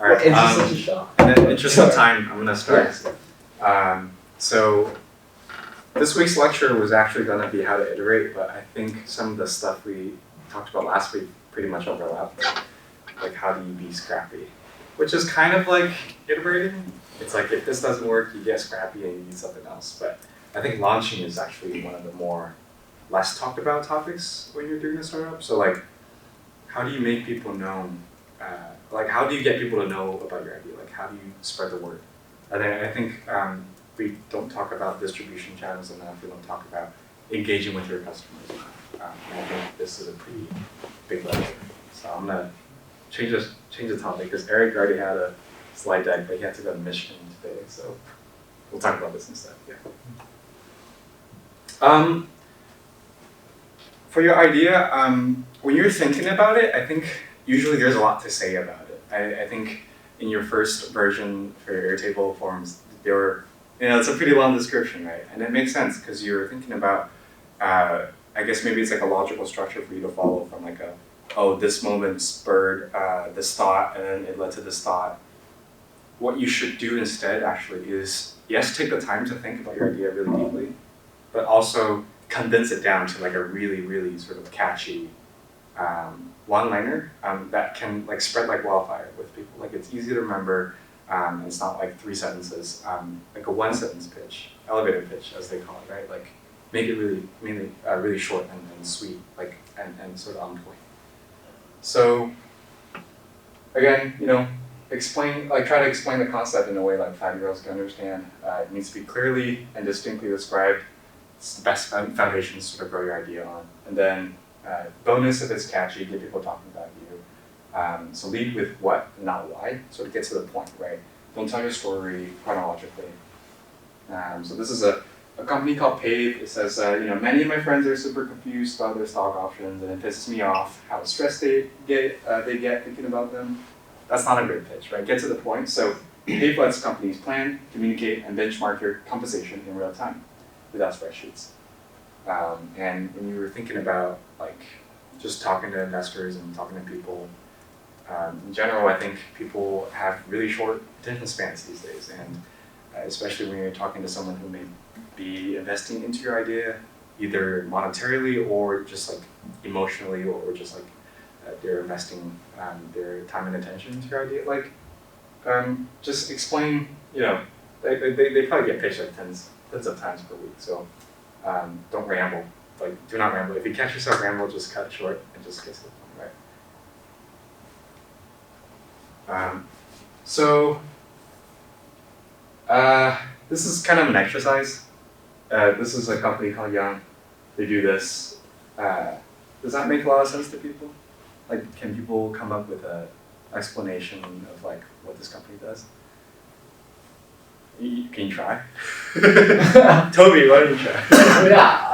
All right. It's just such a shock. In the interest of time, I'm gonna start. So this week's lecture was actually gonna be how to iterate, but I think some of the stuff we talked about last week pretty much overlapped. Like how do you be scrappy? Which is kind of like iterating. It's like if this doesn't work, you get scrappy and you need something else. But I think launching is actually one of the more less talked about topics when you're doing a startup. So like, how do you make people know? Like, how do you get people to know about your idea? Like, how do you spread the word? And I think we don't talk about distribution channels enough. We don't talk about engaging with your customers enough. And I think this is a pretty big lecture. So I'm gonna change the topic because Eric already had a slide deck, but he had to go to Michigan today. So we'll talk about this instead. Yeah. For your idea, when you're thinking about it, I think usually there's a lot to say about it. I think in your first version for your Airtable forms, there were, it's a pretty long description, right? And it makes sense because you're thinking about, I guess maybe it's like a logical structure for you to follow from like this moment spurred this thought and then it led to this thought. What you should do instead actually is, yes, take the time to think about your idea really deeply, but also condense it down to like a really, really sort of catchy one-liner that can like spread like wildfire with people. Like it's easy to remember. It's not like 3 sentences, like a 1-sentence pitch, elevator pitch as they call it, right? Like make it really short and sweet, like and sort of on point. So again, try to explain the concept in a way like 5-year-olds can understand. It needs to be clearly and distinctly described. It's the best foundation to sort of grow your idea on. And then bonus if it's catchy, get people talking about you. So lead with what, not why. So to get to the point, right? Don't tell your story chronologically. So this is a company called Pave. It says, many of my friends are super confused about their stock options, and it pisses me off how stressed they get thinking about them. That's not a great pitch, right? Get to the point. So Pave lets companies plan, communicate, and benchmark your compensation in real time without spreadsheets. And when you were thinking about like just talking to investors and talking to people, in general, I think people have really short attention spans these days, and especially when you're talking to someone who may be investing into your idea, either monetarily or just like emotionally, or just like they're investing their time and attention into your idea. Like, just explain. They probably get pitched like tens of times per week. So don't ramble. Like, do not ramble. If you catch yourself ramble, just cut it short and just get to the point, right? This is kind of an exercise. This is a company called Young. They do this. Does that make a lot of sense to people? Like, can people come up with an explanation of like what this company does? Can you try? Toby, why don't you try? Yeah.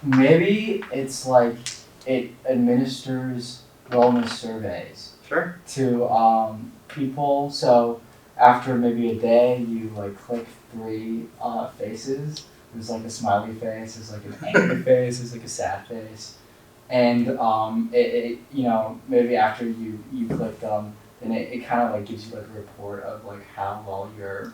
Maybe it's like it administers wellness surveys. Sure. To people. So after maybe a day, you like click 3 faces. There's like a smiley face. There's like an angry face. There's like a sad face. And maybe after you click them, then it kind of like gives you like a report of like how well your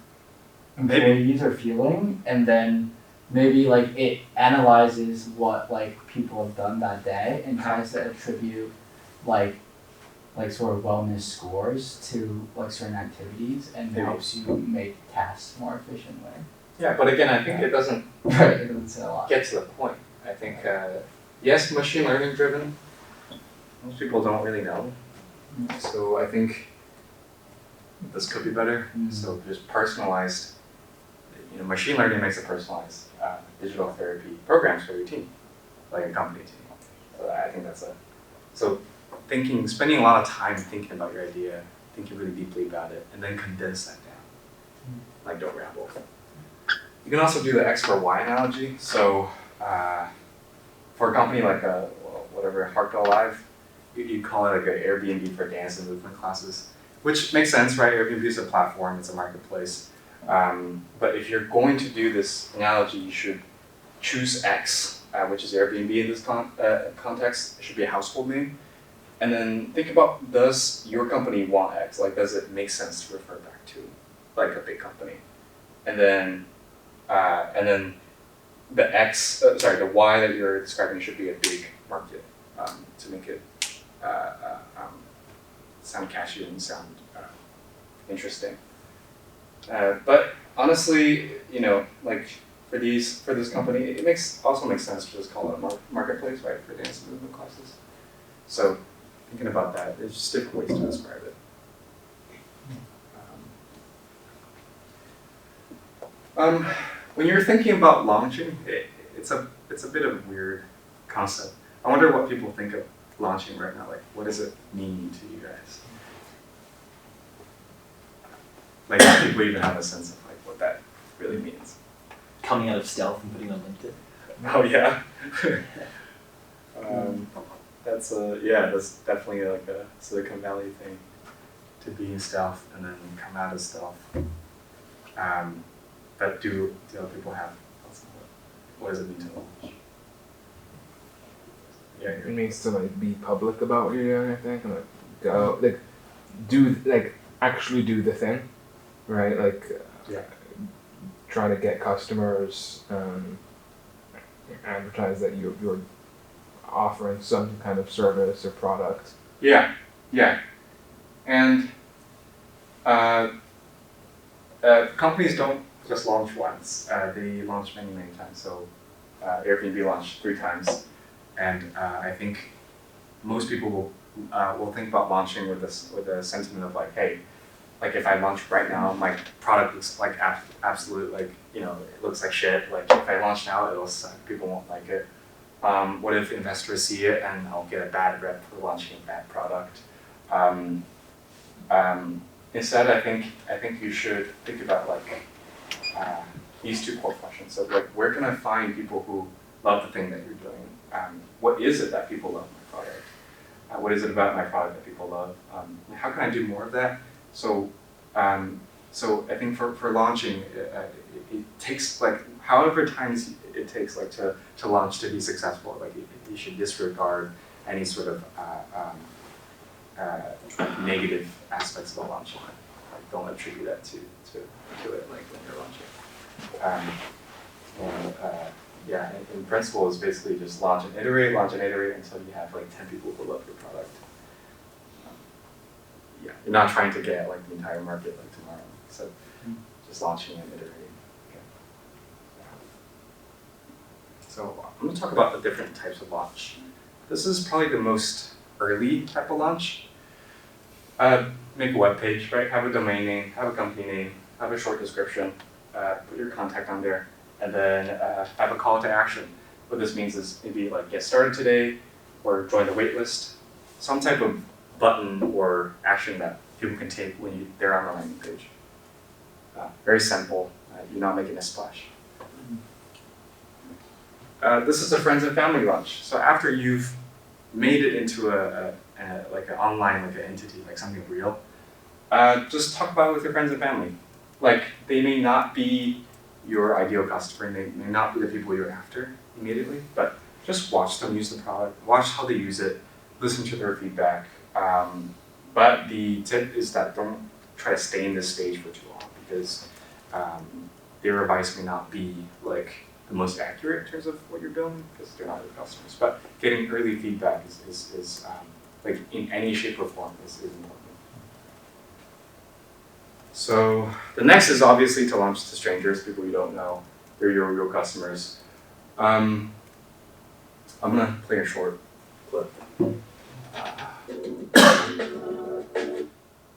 employees are feeling, and then maybe like it analyzes what like people have done that day and tries to attribute like sort of wellness scores to like certain activities, and helps you make tasks more efficiently. Yeah, but again, I think it doesn't it doesn't say a lot. Get to the point. I think yes, machine learning driven. Most people don't really know. So I think this could be better. So just personalized, machine learning makes a personalized digital therapy programs for your team, like a company team. So I think spending a lot of time thinking about your idea, thinking really deeply about it, and then condense that down. Like, don't ramble. You can also do the X for Y analogy. So for a company like Heartfelt Live, you call it like an Airbnb for dance and movement classes, which makes sense, right? Airbnb is a platform, it's a marketplace. But if you're going to do this analogy, you should choose X, which is Airbnb in this context. It should be a household name. and then think about, does your company want X? Like, does it make sense to refer back to like a big company? And then the X, the Y that you're describing should be a big market to make it sound catchy and sound interesting. But honestly, like for this company, it also makes sense to just call it a marketplace, right, for dance and movement classes. So thinking about that, there's just different ways to describe it. When you're thinking about launching, it's a bit of a weird concept. I wonder what people think of launching right now. Like, what does it mean to you guys? Like, do people even have a sense of like what that really means? Coming out of stealth and putting on LinkedIn. Oh yeah. That's definitely like a Silicon Valley thing, to be in stealth and then come out of stealth. But do other people have? What does it mean to launch? Yeah, it means to like be public about what you're doing, I think, and like go actually do the thing, right? Like trying to get customers, advertise that you're offering some kind of service or product. Yeah, and companies don't just launch once. They launch many times. So Airbnb launched 3 times, and I think most people will think about launching with a sentiment of like, hey, like if I launch right now, my product looks like absolute, like, it looks like shit. Like if I launch now, it'll suck. People won't like it. What if investors see it and I'll get a bad rep for launching a bad product? Instead, I think you should think about like these 2 core questions. So like, where can I find people who love the thing that you're doing? What is it that people love my product? What is it about my product that people love? How can I do more of that? So I think for launching, it takes like however times it takes like to launch to be successful. Like you should disregard any sort of negative aspects of launching. Like don't attribute that to it like when you're launching. In principle, it's basically just launch and iterate until you have like 10 people who love your product. You're not trying to get like the entire market like tomorrow. So just launching and iterating. Okay. So I'm going to talk about the different types of launch. This is probably the most early type of launch. Make a web page, right? Have a domain name, have a company name, have a short description, put your contact on there, and then have a call to action. What this means is maybe like get started today, or join the wait list. Some type of button or action that people can take when they're on the landing page. Very simple. You're not making a splash. This is a friends and family launch. So after you've made it into like an online like an entity, like something real, just talk about it with your friends and family. Like they may not be your ideal customer, they may not be the people you're after immediately, but just watch them use the product, watch how they use it, listen to their feedback. But the tip is that don't try to stay in this stage for too long, because their advice may not be like the most accurate in terms of what you're building, because they're not your customers. But getting early feedback is like in any shape or form is important. So the next is obviously to launch to strangers, people you don't know. They're your real customers. I'm gonna play a short clip.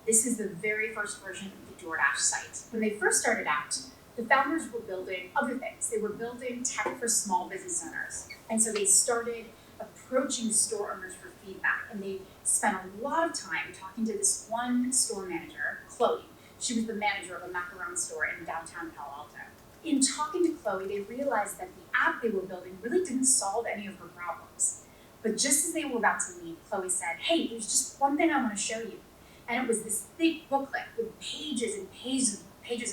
This is the very first version of the DoorDash site. When they first started out, the founders were building other things. They were building tech for small business owners. And so they started approaching store owners for feedback. And they spent a lot of time talking to this one store manager, Chloe. She was the manager of a macaron store in downtown Palo Alto. In talking to Chloe, they realized that the app they were building really didn't solve any of her problems. But just as they were about to leave, Chloe said, "Hey, there's just one thing I want to show you." And it was this thick booklet with pages and pages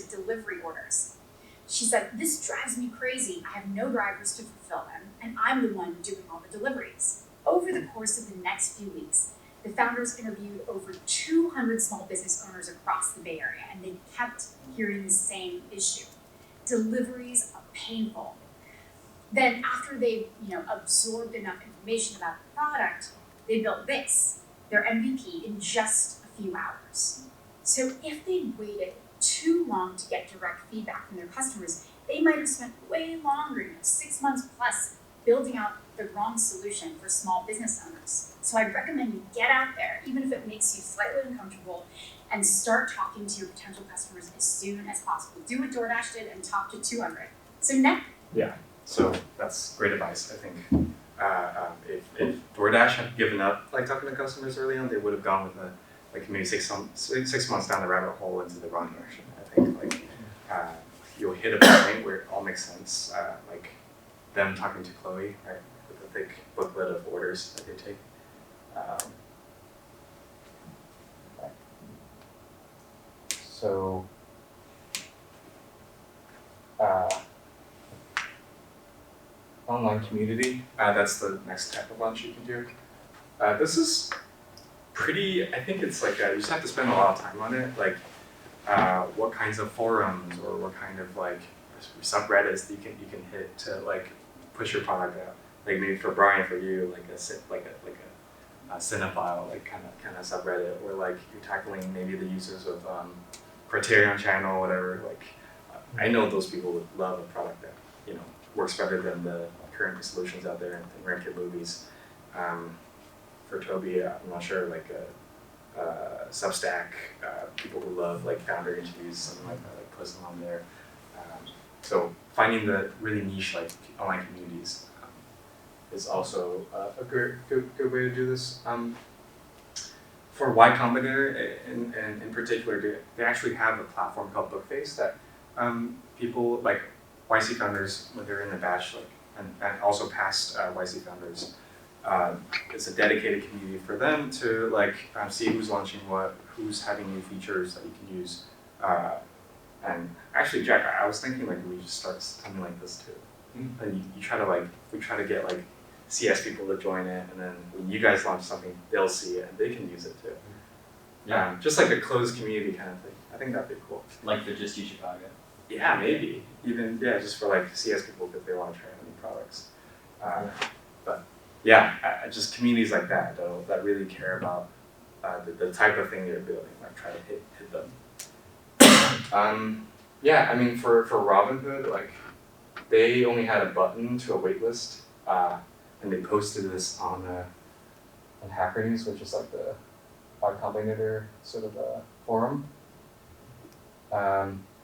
of delivery orders. She said, "This drives me crazy. I have no drivers to fulfill them, and I'm the one doing all the deliveries." Over the course of the next few weeks, the founders interviewed over 200 small business owners across the Bay Area, and they kept hearing the same issue. Deliveries are painful. Then after they absorbed enough information about the product, they built this, their MVP, in just a few hours. So if they waited too long to get direct feedback from their customers, they might have spent way longer, 6 months plus, building out the wrong solution for small business owners. So I'd recommend you get out there, even if it makes you slightly uncomfortable, and start talking to your potential customers as soon as possible. Do what DoorDash did and talk to 200. So next. Yeah, so that's great advice. I think if DoorDash had given up like talking to customers early on, they would have gone with maybe 6 months down the rabbit hole into the wrong direction. I think you'll hit a point where it all makes sense. Like them talking to Chloe, right, with the thick booklet of orders that they take. So, online community, that's the next type of launch you can do. This is pretty, I think it's like, you just have to spend a lot of time on it, like what kinds of forums or what kind of like subreddits that you can hit to like push your product out. Like maybe for Brian, for you, like a cinephile, like kind of subreddit, or like you're tackling maybe the users of Criterion channel, whatever. Like I know those people would love a product that works better than the current solutions out there in rented movies. For Toby, I'm not sure, like Substack, people who love like founder interviews, something like that, like post them on there. So finding the really niche like online communities is also a good way to do this. For Y Combinator in particular, they actually have a platform called Bookface that people like YC founders, when they're in the batch, like and also past YC founders, it's a dedicated community for them to like see who's launching what, who's having new features that you can use. And actually, Jack, I was thinking like we just start something like this too. And we try to get like CS people to join it, and then when you guys launch something, they'll see it and they can use it too. Yeah, just like a closed community kind of thing. I think that'd be cool. Like for just Chicago. Yeah, maybe even just for like CS people if they want to try new products. But yeah, just communities like that though that really care about the type of thing you're building. Like try to hit them. Yeah, I mean for Robinhood, like they only had a button to a waitlist, and they posted this on Hacker News, which is like the Y Combinator sort of a forum.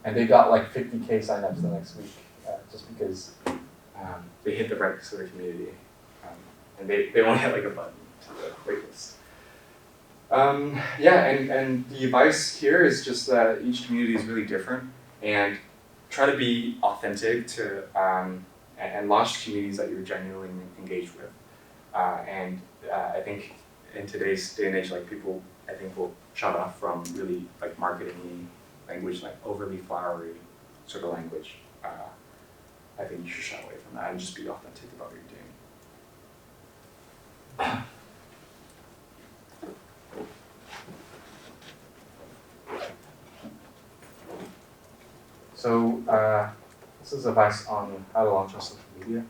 And they got like 50K signups the next week, just because they hit the right sort of community, and they only had like a button to the waitlist. Yeah, and the advice here is just that each community is really different, and try to be authentic to and launch communities that you're genuinely engaged with. And I think in today's day and age, like people, I think will shut off from really like marketing language, like overly flowery sort of language. I think you should shy away from that and just be authentic about what you're doing. So this is advice on how to launch on social media.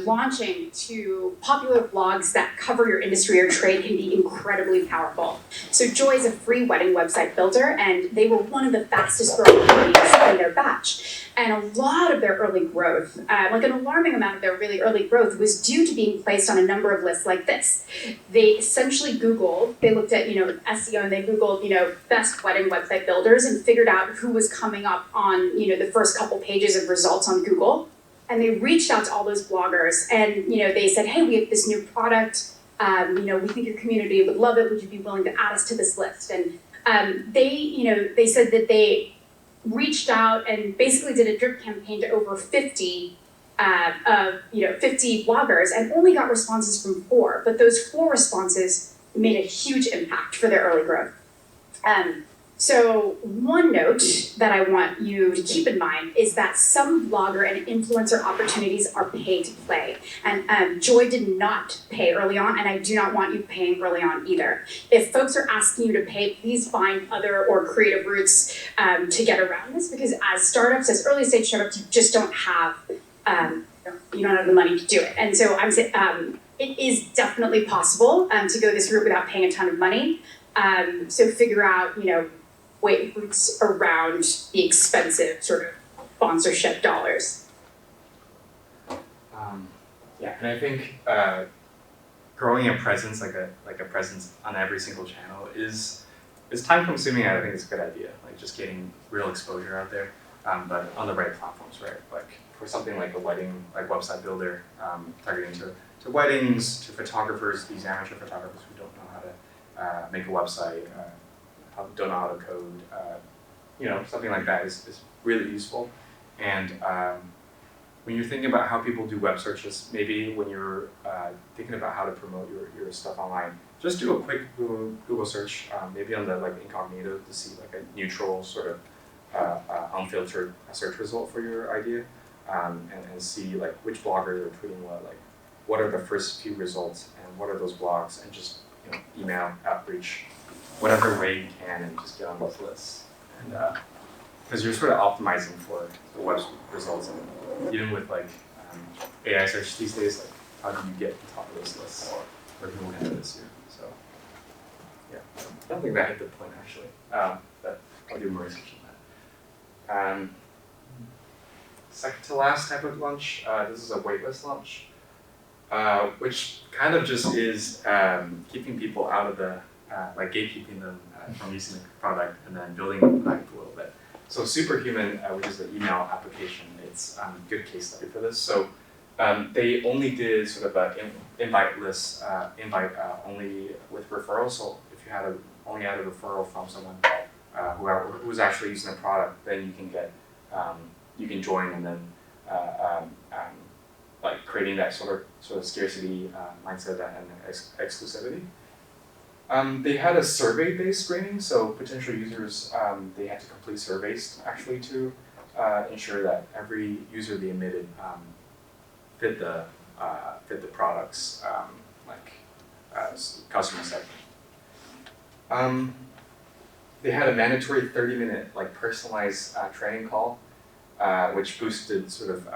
Launching to popular blogs that cover your industry or trade can be incredibly powerful. So Joy is a free wedding website builder, and they were one of the fastest growing companies in their batch. And a lot of their early growth, like an alarming amount of their really early growth, was due to being placed on a number of lists like this. They essentially Googled, they looked at SEO, and they Googled best wedding website builders and figured out who was coming up on the first couple pages of results on Google. And they reached out to all those bloggers, and they said, hey, we have this new product. We think your community would love it. Would you be willing to add us to this list? And they said that they reached out and basically did a drip campaign to over 50 bloggers, and only got responses from 4. But those 4 responses made a huge impact for their early growth. So one note that I want you to keep in mind is that some blogger and influencer opportunities are pay to play. And Joy did not pay early on, and I do not want you paying early on either. If folks are asking you to pay, please find other or creative routes to get around this, because as startups, as early stage startups, you just don't have, you don't have the money to do it. And so I'm saying, it is definitely possible to go this route without paying a ton of money. So figure out, routes around the expensive sort of sponsorship dollars. Yeah, and I think growing a presence, like a presence on every single channel is time consuming. I think it's a good idea, like just getting real exposure out there, but on the right platforms, right? Like for something like a wedding, like website builder, targeting to weddings, to photographers, these amateur photographers who don't know how to make a website, don't know how to code, something like that is really useful. And when you're thinking about how people do web searches, maybe when you're thinking about how to promote your stuff online, just do a quick Google search, maybe on the incognito to see like a neutral sort of unfiltered search result for your idea, and see like which bloggers are tweeting what are the first few results and what are those blogs, and just email outreach whatever way you can and just get on those lists. And because you're sort of optimizing for the web results, and even with AI search these days, how do you get on top of those lists where people can notice you? So yeah, I don't think that hit the point actually, but I'll do more research on that. Second to last type of launch, this is a waitlist launch, which kind of just is keeping people out of the gatekeeping them from using the product and then building up the hype a little bit. So Superhuman, which is the email application, it's a good case study for this. So they only did sort of an invite list, only with referrals. So if you only had a referral from someone who was actually using the product, then you can get, you can join, and then creating that sort of scarcity mindset and exclusivity. They had a survey-based screening, so potential users, they had to complete surveys actually to ensure that every user they admitted fit the product's customer segment. They had a mandatory 30-minute personalized training call, which boosted sort of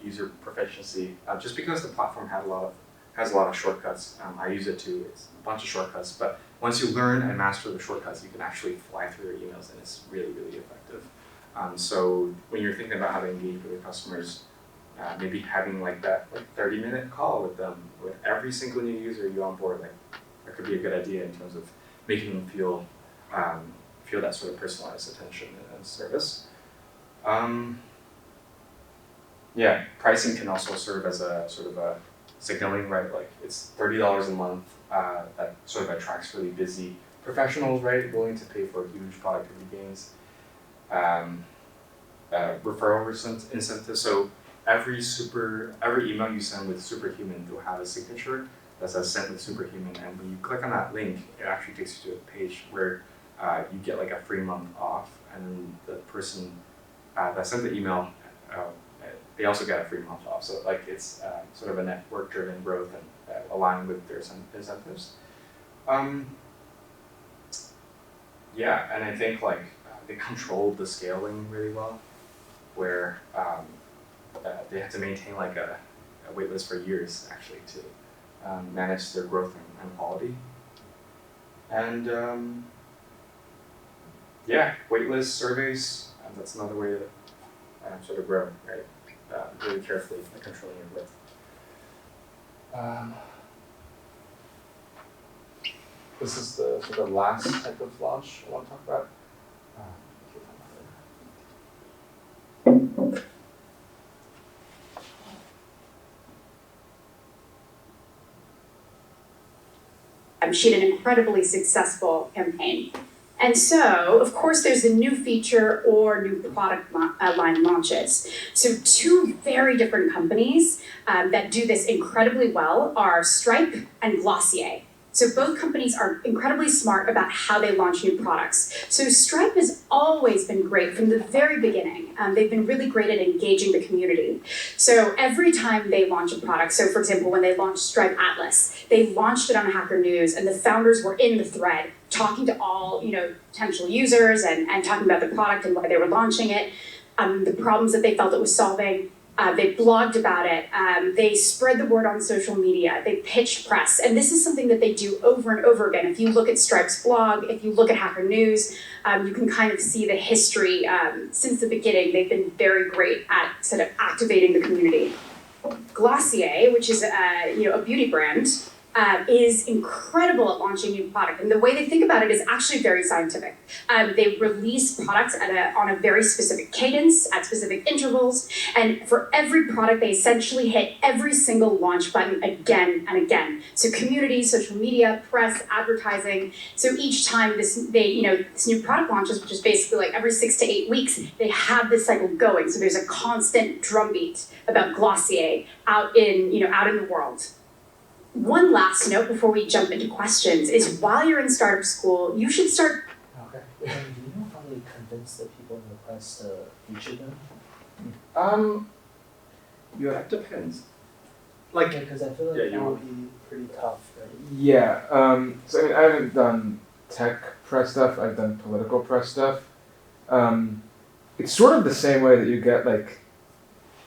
user proficiency, just because the platform has a lot of shortcuts. I use it too. It's a bunch of shortcuts, but once you learn and master the shortcuts, you can actually fly through your emails, and it's really, really effective. So when you're thinking about how to engage with your customers, maybe having that 30-minute call with them, with every single new user you onboard, that could be a good idea in terms of making them feel that sort of personalized attention and service. Yeah, pricing can also serve as a sort of a signaling, right? It's $30 a month, that sort of attracts really busy professionals, right? Willing to pay for huge productivity gains. Referral incentives. So every email you send with Superhuman will have a signature that says sent with Superhuman, and when you click on that link, it actually takes you to a page where you get a free month off, and then the person that sent the email, they also get a free month off. So it's sort of a network-driven growth and aligned with their incentives. Yeah, and I think they controlled the scaling really well, where they had to maintain a wait list for years actually to manage their growth and quality. And yeah, waitlist surveys, that's another way to sort of grow, right? Really carefully controlling your width. This is the sort of last type of launch I want to talk about. She had an incredibly successful campaign. And so, of course, there's a new feature or new product line launches. So 2 very different companies that do this incredibly well are Stripe and Glossier. So both companies are incredibly smart about how they launch new products. So Stripe has always been great from the very beginning. They've been really great at engaging the community. So every time they launch a product, so for example, when they launched Stripe Atlas, they launched it on Hacker News and the founders were in the thread talking to all potential users and talking about the product and why they were launching it, the problems that they felt it was solving. They blogged about it, they spread the word on social media, they pitched press, and this is something that they do over and over again. If you look at Stripe's blog, if you look at Hacker News, you can kind of see the history. Since the beginning, they've been very great at sort of activating the community. Glossier, which is a beauty brand, is incredible at launching new product. And the way they think about it is actually very scientific. They release products on a very specific cadence, at specific intervals. And for every product, they essentially hit every single launch button again and again. So community, social media, press, advertising. So each time this new product launches, which is basically like every 6 to 8 weeks, they have this cycle going. So there's a constant drumbeat about Glossier out in the world. One last note before we jump into questions is while you're in startup school, you should start. Okay. Do you know how they convince the people in the press to feature them? That depends. Because I feel like Yeah, that would be pretty tough, right? Yeah. So I mean, I haven't done tech press stuff. I've done political press stuff. It's sort of the same way that you get like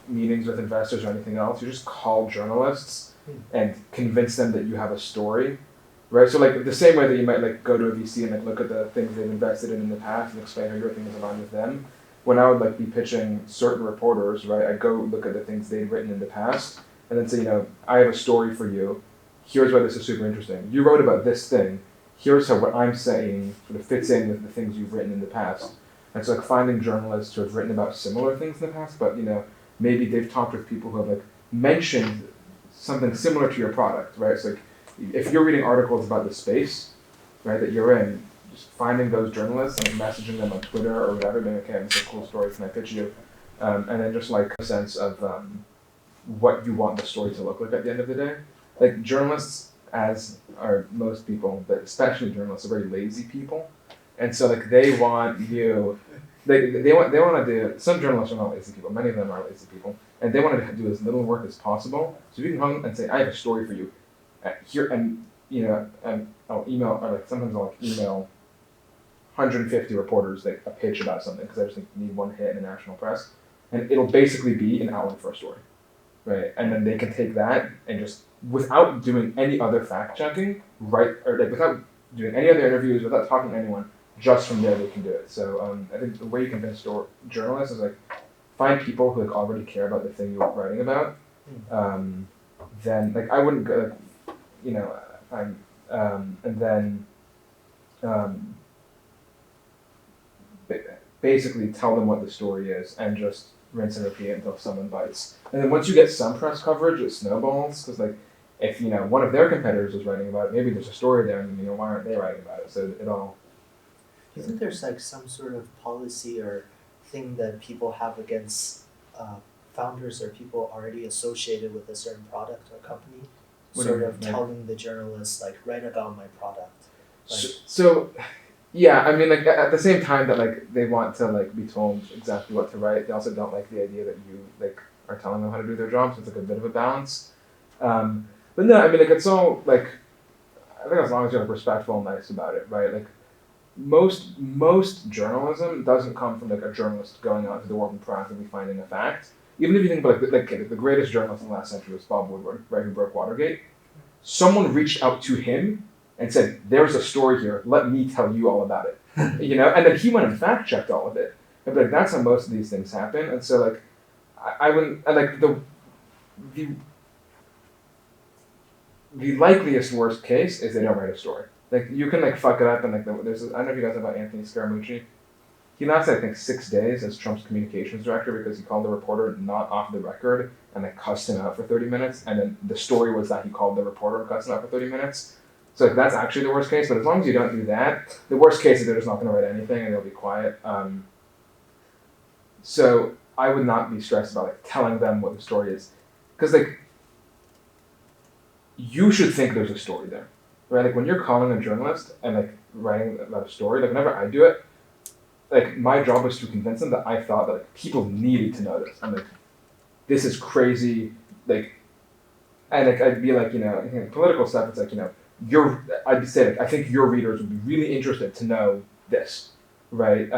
meetings with investors or anything else. You just call journalists and convince them that you have a story, right? So like the same way that you might like go to a VC and like look at the things they've invested in the past and explain how your thing is aligned with them. When I would like be pitching certain reporters, right, I'd go look at the things they'd written in the past and then say, I have a story for you. Here's why this is super interesting. You wrote about this thing. Here's how what I'm saying sort of fits in with the things you've written in the past. And so like finding journalists who have written about similar things in the past, but maybe they've talked with people who have like mentioned something similar to your product, right? So like, if you're reading articles about the space, right, that you're in, just finding those journalists and messaging them on Twitter or whatever, being okay, this is a cool story, can I pitch you? And then just like a sense of what you want the story to look like at the end of the day. Like journalists, as are most people, but especially journalists, are very lazy people, and so like they want you. They want to do. Some journalists are not lazy people. Many of them are lazy people, and they want to do as little work as possible. So you can come and say, "I have a story for you," here, and I'll email, or like sometimes I'll email 150 reporters like a pitch about something because I just need one hit in the national press, and it'll basically be an outline for a story, right? And then they can take that and just without doing any other fact checking, right, or like without doing any other interviews, without talking to anyone. Just from there they can do it. So I think the way you convince journalists is like find people who like already care about the thing you're writing about. Then like I wouldn't go, and then basically tell them what the story is and just rinse and repeat until someone bites. And then once you get some press coverage, it snowballs because like if one of their competitors is writing about it, maybe there's a story there, and why aren't they writing about it? So it all. Do you think there's like some sort of policy or thing that people have against founders or people already associated with a certain product or company, telling the journalists like write about my product? So yeah, I mean like at the same time that like they want to like be told exactly what to write, they also don't like the idea that you like are telling them how to do their job. So it's like a bit of a balance. But no, I mean like it's all like I think as long as you're like respectful and nice about it, right? Like most journalism doesn't come from like a journalist going out to the world and proactively finding a fact. Even if you think about like the greatest journalist in the last century was Bob Woodward, right, who broke Watergate. Someone reached out to him and said, "There's a story here. Let me tell you all about it." And then he went and fact checked all of it. And like that's how most of these things happen. And so like I wouldn't like the likeliest worst case is they don't write a story. Like you can like fuck it up and like there's I don't know if you guys know about Anthony Scaramucci. He lasted I think 6 days as Trump's communications director because he called the reporter not off the record and like cussed him out for 30 minutes. And then the story was that he called the reporter and cussed him out for 30 minutes. So like, that's actually the worst case. But as long as you don't do that, the worst case is they're just not going to write anything and they'll be quiet. So I would not be stressed about like telling them what the story is, because like you should think there's a story there. right? Like when you're calling a journalist and like writing about a story, like whenever I do it, like my job was to convince them that I thought that like, people needed to know this. I'm like, this is crazy, like, and like I'd be like, political stuff. It's like, I'd say like, I think your readers would be really interested to know this, right?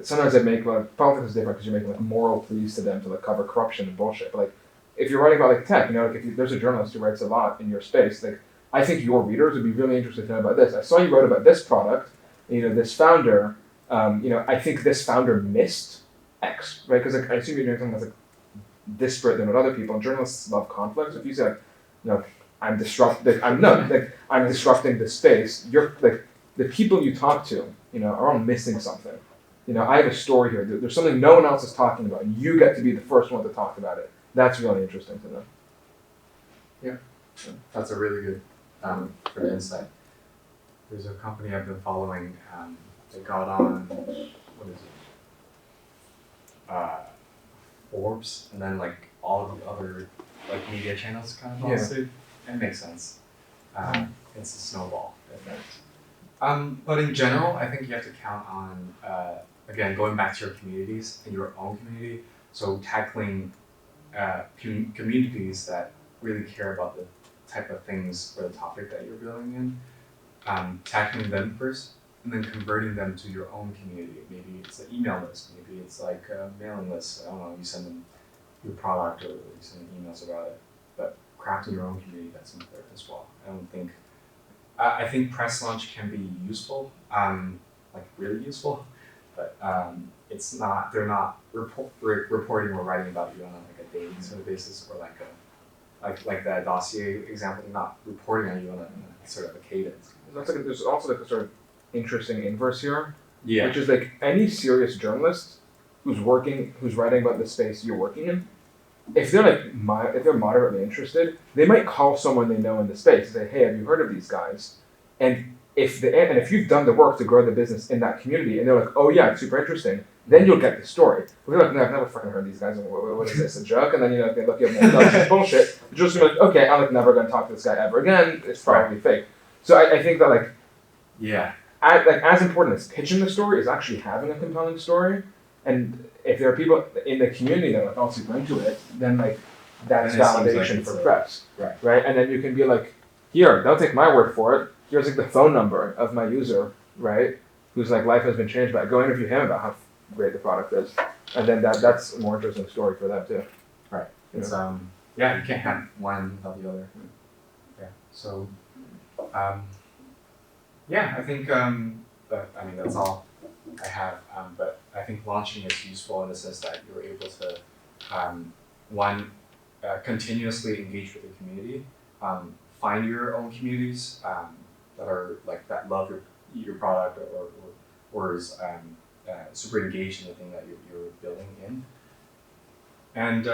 Sometimes I make politics is different because you're making like moral pleas to them to like cover corruption and bullshit. But like, if you're writing about like tech, like if there's a journalist who writes a lot in your space, like I think your readers would be really interested to know about this. I saw you wrote about this product, this founder. I think this founder missed X, right? Because like, I assume you're doing something that's like disparate than what other people. And journalists love conflict. So if you say, I'm disrupting, I'm disrupting the space. You're like the people you talk to, are all missing something. I have a story here. There's something no one else is talking about, and you get to be the first one to talk about it. That's really interesting to them. Yeah, that's a really good sort of insight. There's a company I've been following. They got on what is it? Forbes, and then like all of the other like media channels kind of follow suit. It makes sense. It's a snowball effect. But in general, I think you have to count on again going back to your communities and your own community. So tackling communities that really care about the type of things or the topic that you're building in, tackling them first, and then converting them to your own community. Maybe it's an email list, maybe it's like a mailing list. I don't know, you send them your product or you send them emails about it. But crafting your own community, that's important as well. I think press launch can be useful, like really useful, but it's not. They're not reporting or writing about you on like a daily sort of basis or like the dossier example. They're not reporting on you on a sort of a cadence. There's also like a sort of interesting inverse here, Yeah. which is like any serious journalist who's writing about the space you're working in. If they're moderately interested, they might call someone they know in the space and say, "Hey, have you heard of these guys?" And if you've done the work to grow the business in that community, and they're like, "Oh yeah, it's super interesting," then you'll get the story. If you're like, "No, I've never fucking heard these guys. What is this, a joke?" And then they look at them, "No, this is bullshit." You're just gonna be like, "Okay, I'm like never gonna talk to this guy ever again. It's probably fake." So I think that like, as important as pitching the story is actually having a compelling story. And if there are people in the community that are like all super into it, then like that's validation for press, right? And then you can be like, here, don't take my word for it. Here's like the phone number of my user, right? Whose like life has been changed by it. Go interview him about how great the product is, and then that's a more interesting story for them too. Right. It's you can't have one without the other. Yeah. So, I think that's all I have. But I think launching is useful in the sense that you're able to continuously engage with the community, find your own communities that are like that love your product or is super engaged in the thing that you're building in, and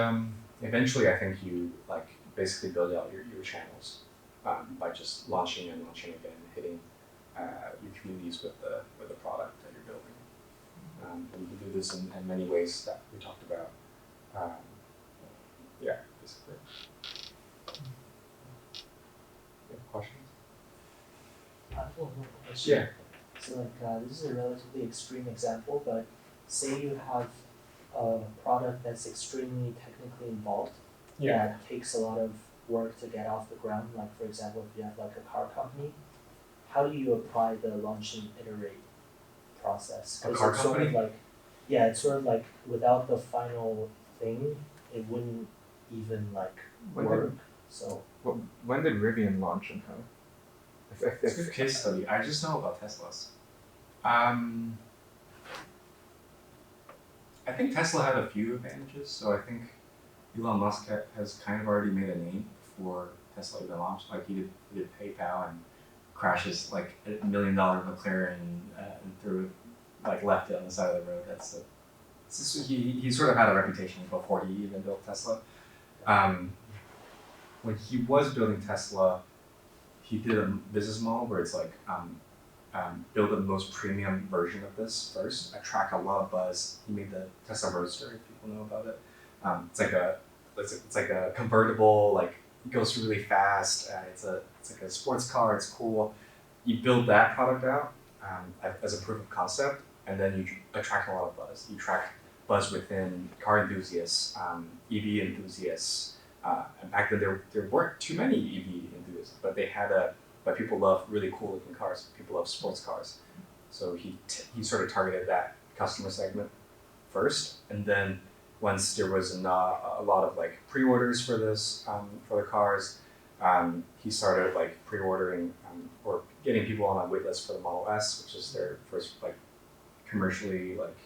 eventually I think you like basically build out your channels by just launching and launching again, hitting your communities with the product that you're building. And you can do this in many ways that we talked about. Basically. Questions? I have one more question. Yeah. So this is a relatively extreme example, but say you have a product that's extremely technically involved, that takes a lot of work to get off the ground. Like for example, if you have like a car company, how do you apply the launch and iterate process? A car company? It's sort of like without the final thing, it wouldn't even work. So when did Rivian launch and how? It's a good case study. I just know about Teslas. I think Tesla had a few advantages. So I think Elon Musk has kind of already made a name before Tesla even launched. Like he did PayPal and crashes like $1 million McLaren and threw it, left it on the side of the road. He sort of had a reputation before he even built Tesla. When he was building Tesla, he did a business model where it's like build the most premium version of this first, attract a lot of buzz. He made the Tesla Roadster, if people know about it. It's like a convertible it goes really fast. It's like a sports car. It's cool. You build that product out as a proof of concept, and then you attract a lot of buzz. You attract buzz within car enthusiasts, EV enthusiasts. And back then there weren't too many EV enthusiasts, but people love really cool looking cars. People love sports cars. So he sort of targeted that customer segment first, and then once there was a lot of like pre-orders for this for the cars, he started like pre-ordering or getting people on a wait list for the Model S, which is their first like commercially like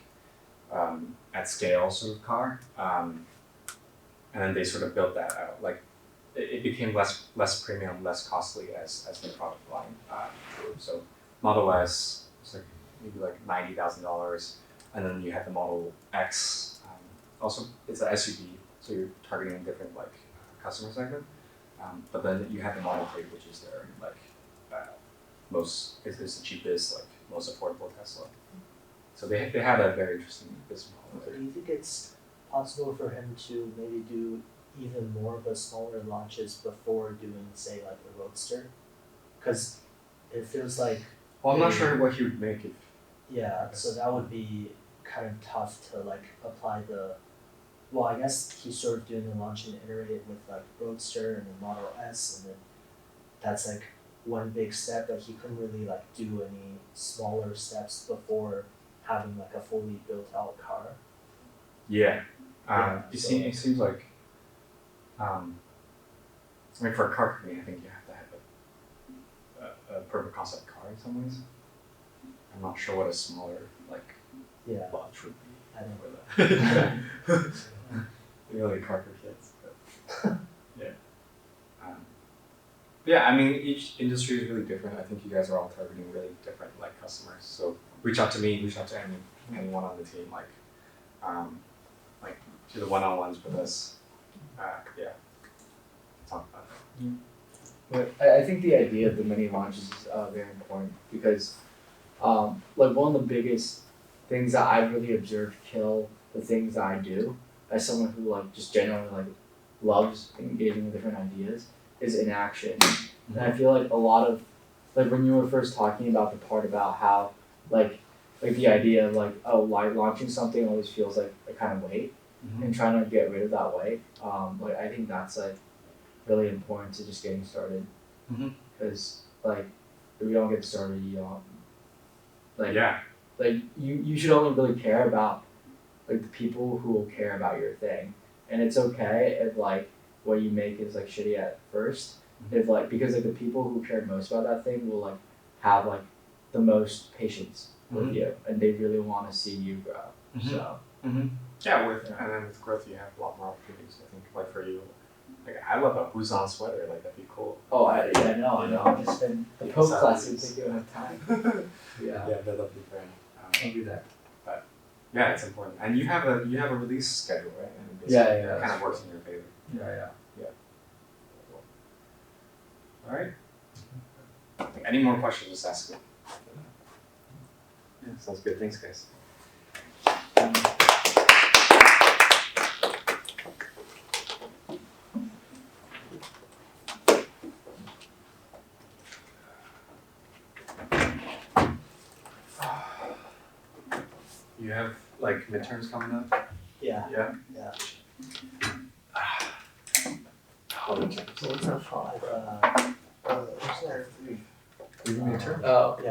at scale sort of car, and then they sort of built that out. Like it became less premium, less costly as the product line grew. So Model S was like maybe like $90,000, and then you had the Model X. Also, it's an SUV, so you're targeting a different like customer segment. But then you have the Model 3, which is their like is the cheapest, like most affordable Tesla. So they had a very interesting business model there. Do you think it's possible for him to maybe do even more of the smaller launches before doing, say, like the Roadster? Because it feels like. Well, I'm not sure what he would make if. Yeah, so that would be kind of tough to like apply the. Well, I guess he's sort of doing the launch and iterate with like Roadster and the Model S, and then that's like one big step, but he couldn't really like do any smaller steps before having like a fully built out car. Yeah, So- it seems like. I mean, for a car company, I think you have to have a proof of concept car in some ways. I'm not sure what a smaller like Yeah, launch would be. I don't know. For that. Really car for kids, but yeah. Yeah, I mean, each industry is really different. I think you guys are all targeting really different like customers. So reach out to me, reach out to anyone on the team, like do the one-on-ones with us. Yeah, talk about that. But I think the idea of the mini launches is very important because like one of the biggest things that I've really observed kill the things that I do as someone who like just genuinely like loves engaging with different ideas is inaction. And I feel like a lot of like when you were first talking about the part about how like the idea of like launching something always feels like a kind of weight and trying to get rid of that weight. Like I think that's like really important to just getting started because like if you don't get started, you don't like you should only really care about like the people who will care about your thing, and it's okay if like what you make is like shitty at first, if like because like the people who care most about that thing will like have like the most patience with you, and they really want to see you grow. So Yeah, and then with growth you have a lot more opportunities. I think like for you, like I love a Busan sweater, like that'd be cool. I know. I've just been the Pope class would take you enough time. Yeah, that'd be great. I'll do that. Yeah, it's important, and you have a release schedule, right? And Yeah, it kind of works in your favor. Yeah. Cool. All right. Any more questions? Just ask me. Yeah, sounds good. Thanks, guys. You have like midterms coming up? Yeah. Yeah. Yeah. How midterms? So what's up, 5? What's that? Oh.